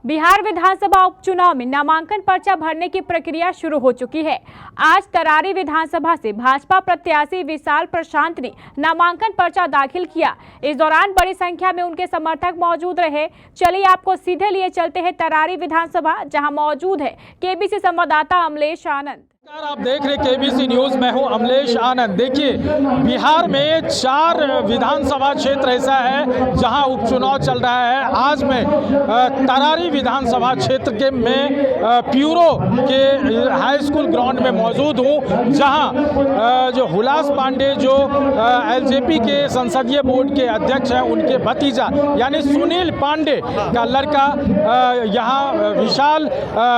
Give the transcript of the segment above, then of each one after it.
बिहार विधानसभा उपचुनाव में नामांकन पर्चा भरने की प्रक्रिया शुरू हो चुकी है। आज तरारी विधानसभा से भाजपा प्रत्याशी विशाल प्रशांत ने नामांकन पर्चा दाखिल किया। इस दौरान बड़ी संख्या में उनके समर्थक मौजूद रहे। चलिए आपको सीधे लिए चलते हैं तरारी विधानसभा, जहां मौजूद है केबीसी संवाददाता अमलेश आनंद। आप देख रहे केबीसी न्यूज, मैं हूं अमलेश आनंद। देखिए, बिहार में 4 विधानसभा क्षेत्र ऐसा है जहां उपचुनाव चल रहा है। आज मैं तरारी विधानसभा क्षेत्र के में प्यूरो के हाई स्कूल ग्राउंड में मौजूद हूं, जहां जो हुलास पांडे जो एलजेपी के संसदीय बोर्ड के अध्यक्ष हैं, उनके भतीजा यानी सुनील पांडे का लड़का यहां विशाल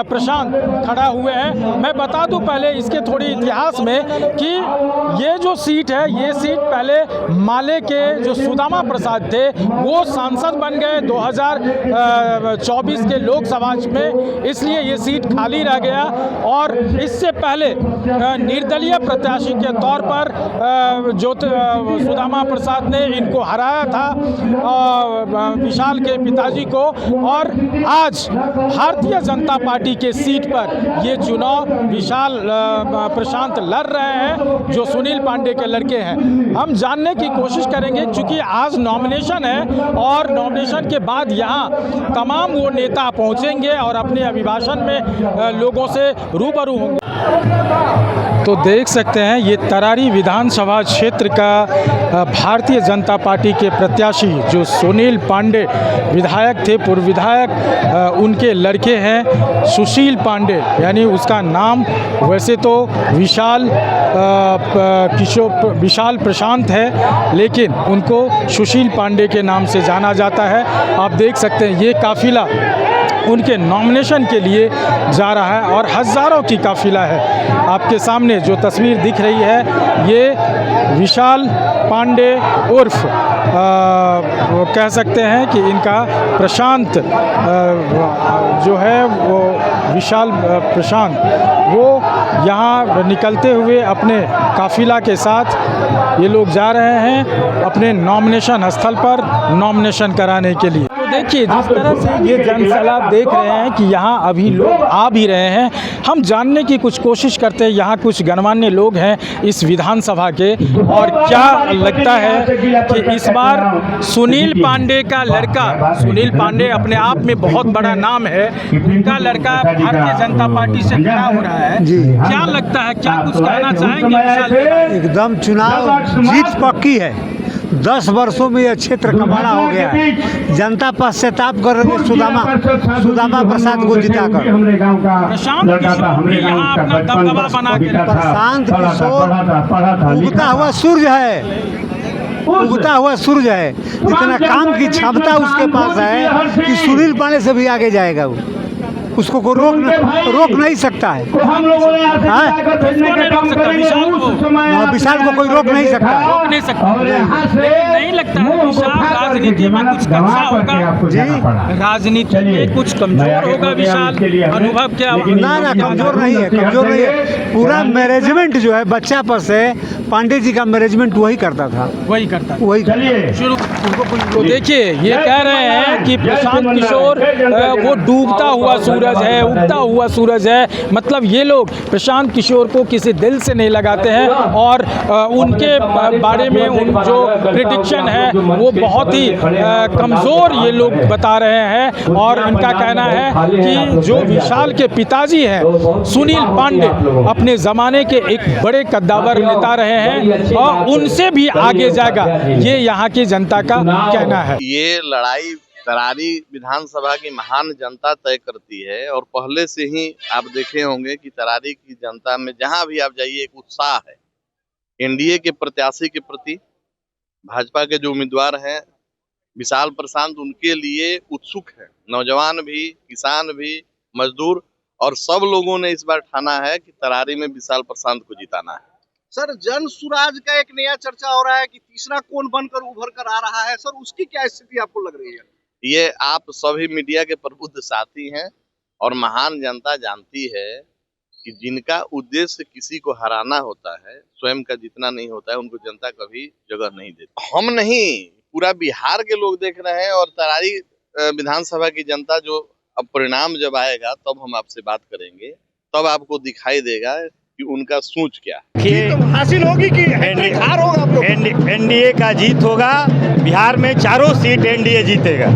प्रशांत खड़ा हुए हैं। मैं बता दूं पहले इसके थोड़ी इतिहास में कि ये जो सीट है, ये सीट पहले माले के जो सुदामा प्रसाद थे वो सांसद बन गए 2024 के लोकसभा में, इसलिए ये सीट खाली रह गया। और इससे पहले निर्दलीय प्रत्याशी के तौर पर जो सुदामा प्रसाद ने इनको हराया था, विशाल के पिताजी को। और आज भारतीय जनता पार्टी के सीट पर ये चुनाव विशाल प्रशांत लड़ रहे हैं, जो सुनील पांडे के लड़के हैं। हम जानने की कोशिश करेंगे, क्योंकि आज नॉमिनेशन है और नॉमिनेशन के बाद यहाँ तमाम वो नेता पहुँचेंगे और अपने अभिभाषण में लोगों से रूबरू होंगे। तो देख सकते हैं ये तरारी विधानसभा क्षेत्र का भारतीय जनता पार्टी के प्रत्याशी जो सुनील पांडे विधायक थे, पूर्व विधायक, उनके लड़के हैं सुशील पांडे, यानी उसका नाम वैसे तो विशाल प्रशांत है, लेकिन उनको सुशील पांडे के नाम से जाना जाता है। आप देख सकते हैं ये काफिला उनके नॉमिनेशन के लिए जा रहा है और हज़ारों की काफिला है। आपके सामने जो तस्वीर दिख रही है, ये विशाल पांडे उर्फ कह सकते हैं कि इनका प्रशांत जो है वो विशाल प्रशांत, वो यहाँ निकलते हुए अपने काफिला के साथ ये लोग जा रहे हैं अपने नॉमिनेशन स्थल पर नॉमिनेशन कराने के लिए। तो देखिए जिस तरह से ये जनसैलाब देख रहे हैं कि यहाँ अभी लोग आ भी रहे हैं। हम जानने की कुछ कोशिश करते हैं, यहाँ कुछ गणमान्य लोग हैं इस विधानसभा के, और क्या लगता है कि इस बार सुनील पांडे का लड़का, सुनील पांडे अपने आप में बहुत बड़ा नाम है, उनका लड़का भारतीय जनता पार्टी से खड़ा हो रहा है जी। क्या लगता है, क्या कुछ कहना चाहेंगे? एकदम चुनाव जीत पक्की है। 10 वर्षों में यह क्षेत्र कमाना हो गया है। जनता पश्चाताप कर रही है सुदामा प्रसाद को जिताकर। प्रशांत किशोर यहाँ अपना दबदबा बना के, प्रशांत किशोर उगता हुआ सूर्य है, उगता हुआ सूर्य है। जितना काम की क्षमता उसके पास है कि सुनील पांडे से भी आगे जाएगा वो, उसको कोई रोक नहीं सकता है। विशाल को कोई रोक नहीं सकता। नहीं लगता है विशाल राजनीति में कुछ कच्चा होगा जी, राजनीति में कुछ कमजोर होगा विशाल, अनुभव क्या? ना कमजोर नहीं है, कमजोर नहीं है। पूरा मैनेजमेंट जो है बच्चा पर से पांडे जी का मैनेजमेंट वही करता था, वही करता वही शुरू। तो देखिए ये कह रहे हैं कि प्रशांत किशोर वो डूबता हुआ सूरज है, उगता हुआ सूरज है। मतलब ये लोग प्रशांत किशोर को किसी दिल से नहीं लगाते हैं और उनके बारे में उन जो प्रेडिक्शन है वो बहुत ही कमज़ोर ये लोग बता रहे हैं। और इनका कहना है कि जो विशाल के पिताजी हैं सुनील पांडे अपने ज़माने के एक बड़े कद्दावर नेता रहे हैं और उनसे भी आगे जाएगा, ये यहाँ की जनता का कहना है। ये लड़ाई तरारी विधानसभा की महान जनता तय करती है और पहले से ही आप देखे होंगे कि तरारी की जनता में जहां भी आप जाइए एक उत्साह है एनडीए के प्रत्याशी के प्रति। भाजपा के जो उम्मीदवार हैं विशाल प्रशांत, उनके लिए उत्सुक है नौजवान भी, किसान भी, मजदूर, और सब लोगों ने इस बार ठाना है कि तरारी में विशाल प्रशांत को जिताना है। सर, जन सुराज का एक नया चर्चा हो रहा है कि तीसरा कौन बनकर उभर कर आ रहा है, सर उसकी क्या स्थिति आपको लग रही है? ये आप सभी मीडिया के प्रबुद्ध साथी हैं और महान जनता जानती है कि जिनका उद्देश्य किसी को हराना होता है, स्वयं का जितना नहीं होता है, उनको जनता कभी जगह नहीं देती। हम नहीं, पूरा बिहार के लोग देख रहे हैं और तरारी विधानसभा की जनता जो अब परिणाम जब आएगा तब हम आपसे बात करेंगे, तब आपको दिखाई देगा कि उनका सोच क्या है। जीत तो हासिल होगी कि हार होगा आप लोग? एनडीए का जीत होगा। बिहार में चारों सीट एनडीए जीतेगा।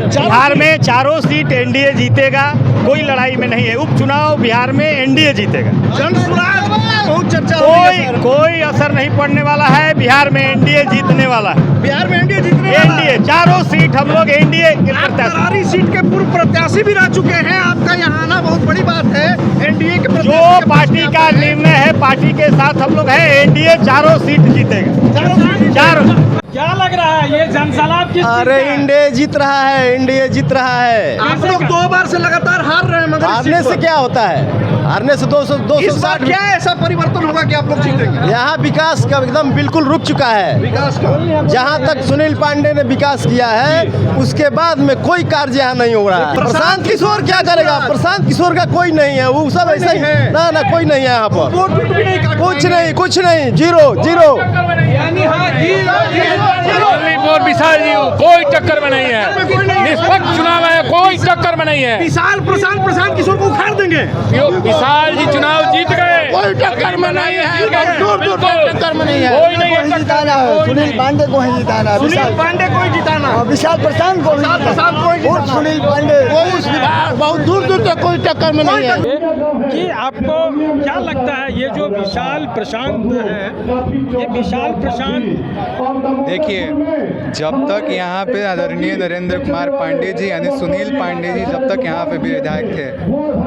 बिहार में चारों सीट एनडीए जीतेगा, कोई लड़ाई में नहीं है। उपचुनाव बिहार में एनडीए जीतेगा। जनसुराज बहुत चर्चा हो रही है सर। कोई असर नहीं पड़ने वाला है। बिहार में एनडीए जीतने वाला है। बिहार में एनडीए जीतने वाला है। एनडीए चारों सीट हम लोग एनडीए आप तरारी सीट के पूर्व प्रत्याशी भी रह चुके हैं, आपका यहाँ आना बहुत बड़ी बात है। एनडीए के जो पार्टी का निर्णय है, पार्टी के साथ हम लोग हैं। एनडीए चारों सीट जीतेगा। चारों। क्या लग रहा है ये जनसलाब किस अरे एनडीए जीत रहा है, एनडीए जीत रहा है। आप लोग 2 बार से लगातार हार रहे हैं, मगर हारने से क्या होता है? हारने से 260 इस बार क्या ऐसा परिवर्तन होगा कि आप लोग जीतेंगे? यहाँ विकास का एकदम बिल्कुल रुक चुका है। विकास का जहाँ तक सुनील पांडे ने विकास किया है, उसके बाद में कोई कार्य यहाँ नहीं हो रहा है। प्रशांत किशोर क्या करेगा? प्रशांत किशोर का कोई नहीं है, वो सब ऐसा ही है। ना कोई नहीं है यहाँ पर। वोट भी नहीं काटा। कुछ नहीं, जीरो। और विशाल जी कोई टक्कर में नहीं है। निष्पक्ष चुनाव है, कोई टक्कर में नहीं है। विशाल प्रशांत किशोर को उखाड़ देंगे। विशाल जी चुनाव जीत गए, कोई टक्कर में नहीं है। टक्कर में नहीं है। कोई नहीं है जिताना है। सुनील पांडे को ही जिताना है। सुनील पांडे को ही जिताना। विशाल प्रशांत को ही सुनील पांडे बहुत दूर तक कोई टक्कर में नहीं है। कि आपको क्या लगता है ये जो विशाल प्रशांत है, ये विशाल प्रशांत देखिए, जब तक यहाँ पे आदरणीय नरेंद्र कुमार पांडे जी यानी सुनील पांडे जी जब तक यहाँ पे विधायक थे,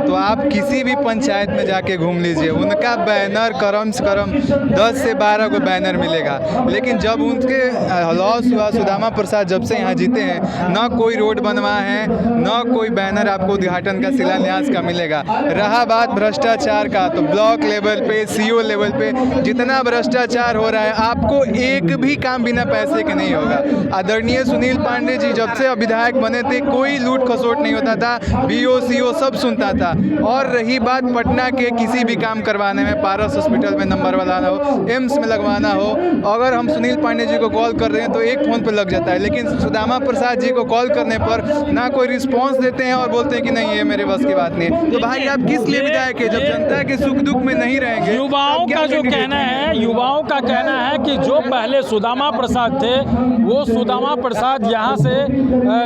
तो आप किसी भी पंचायत में जाके घूम लीजिए, उनका बैनर कम से कम 10 से 12 को बैनर मिलेगा। लेकिन जब उनके लॉस हुआ, सुदामा प्रसाद जब से यहाँ जीते हैं, ना कोई रोड बनवा है, ना कोई बैनर आपको उद्घाटन का शिलान्यास का मिलेगा। रहा बात भ्रष्टाचार का, तो ब्लॉक लेवल पे, सीओ लेवल पे जितना भ्रष्टाचार हो रहा है, आपको एक भी काम बिना पैसे के नहीं होगा। आदरणीय सुनील पांडे जी जब से विधायक बने थे, कोई लूट खसोट नहीं होता था, बीओ सीओ सब सुनता था। और रही बात पटना के किसी भी काम करवाने में, पारस हॉस्पिटल में नंबर लगाना हो, एम्स में लगवाना हो, अगर हम सुनील पांडे जी को कॉल कर रहे हैं तो एक फ़ोन पर लग जाता है। लेकिन सुदामा प्रसाद जी को कॉल करने पर ना कोई रिस्पॉन्स देते हैं और बोलते हैं कि नहीं ये मेरे बस की बात नहीं है। तो भाई आप किस लिए विधायक है जब जनता के सुख दुख में नहीं रहेंगे? युवाओं का कहना है कि जो पहले सुदामा प्रसाद थे, वो सुदामा प्रसाद यहाँ से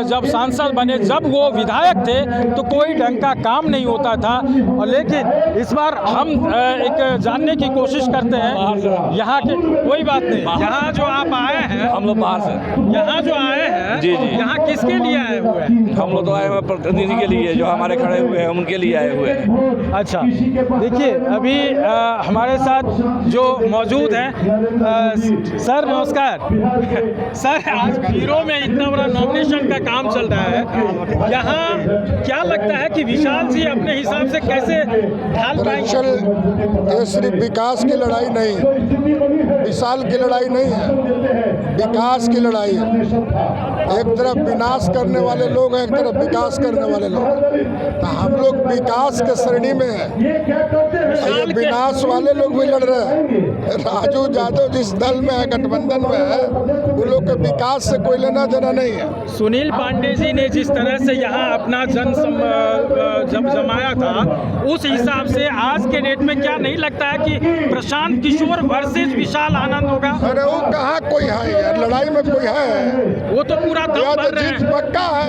जब सांसद बने, जब वो विधायक थे, तो कोई ढंग का काम नहीं होता था। और लेकिन इस बार हम एक जानने की कोशिश करते हैं यहाँ के, कोई बात नहीं, यहाँ जो आप आए हैं, हम लोग बाहर से यहाँ जो आए हैं, जी। यहाँ किसके लिए आए हुए हैं? हम लोग तो आए हुए प्रतिनिधि के लिए, जो हमारे खड़े हुए हैं उनके लिए आए हुए हैं। अच्छा, देखिए अभी हमारे साथ जो मौजूद हैं, सर नमस्कार। सर, आज ब्यूरो में इतना बड़ा नॉमिनेशन का काम चल रहा है, यहाँ क्या लगता है कि विशाल जी अपने हिसाब से कैसे ढाल पाएंगे? ये सिर्फ विकास की लड़ाई नहीं, विशाल की लड़ाई नहीं है, विकास की लड़ाई है। एक तरफ विनाश करने वाले लोग हैं, एक तरफ विकास करने वाले लोग हैं। तो हम लोग विकास के श्रेणी में हैं, ये विनाश वाले लोग भी लड़ रहे हैं। राजू यादव जिस दल में है, गठबंधन में है, वो लोग के विकास से कोई लेना देना नहीं है। सुनील पांडे जी ने जिस तरह से यहाँ अपना जब जमाया था, उस हिसाब से आज के डेट में क्या नहीं लगता है कि प्रशांत किशोर वर्सेस विशाल आनंद होगा? अरे वो कहाँ कोई है यार, लड़ाई में कोई है? वो तो पूरा दम यहाँ भर तो रहे जीत हैं। पक्का है,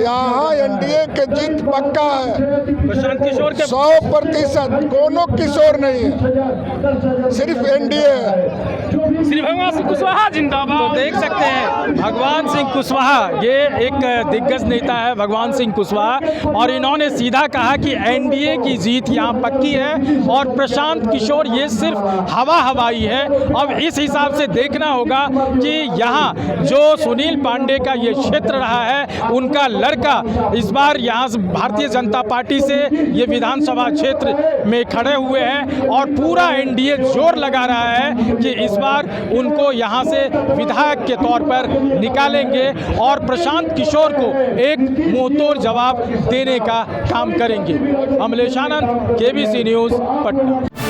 यहाँ एनडीए के जीत पक्का है। प्रशांत किशोर के 100% कोनो किशोर नहीं है, सिर्फ एनडीए है। श्री भगवान सिंह कुशवाहा जिंदाबाद। तो देख सकते हैं भगवान सिंह कुशवाहा, ये एक दिग्गज नेता है भगवान सिंह कुशवाहा, और इन्होंने सीधा कहा कि एनडीए की जीत यहाँ पक्की है और प्रशांत किशोर ये सिर्फ हवाई है। अब इस हिसाब से देखना होगा कि यहाँ जो सुनील पांडे का ये क्षेत्र रहा है, उनका लड़का इस बार यहाँ भारतीय जनता पार्टी से ये विधानसभा क्षेत्र में खड़े हुए हैं और पूरा एनडीए जोर लगा रहा है कि इस बार उनको यहाँ से विधायक के तौर पर निकालेंगे और प्रशांत किशोर को एक मुंहतोड़ जवाब देने का काम करेंगे। अमलेश आनंद, केबीसी न्यूज़, पटना।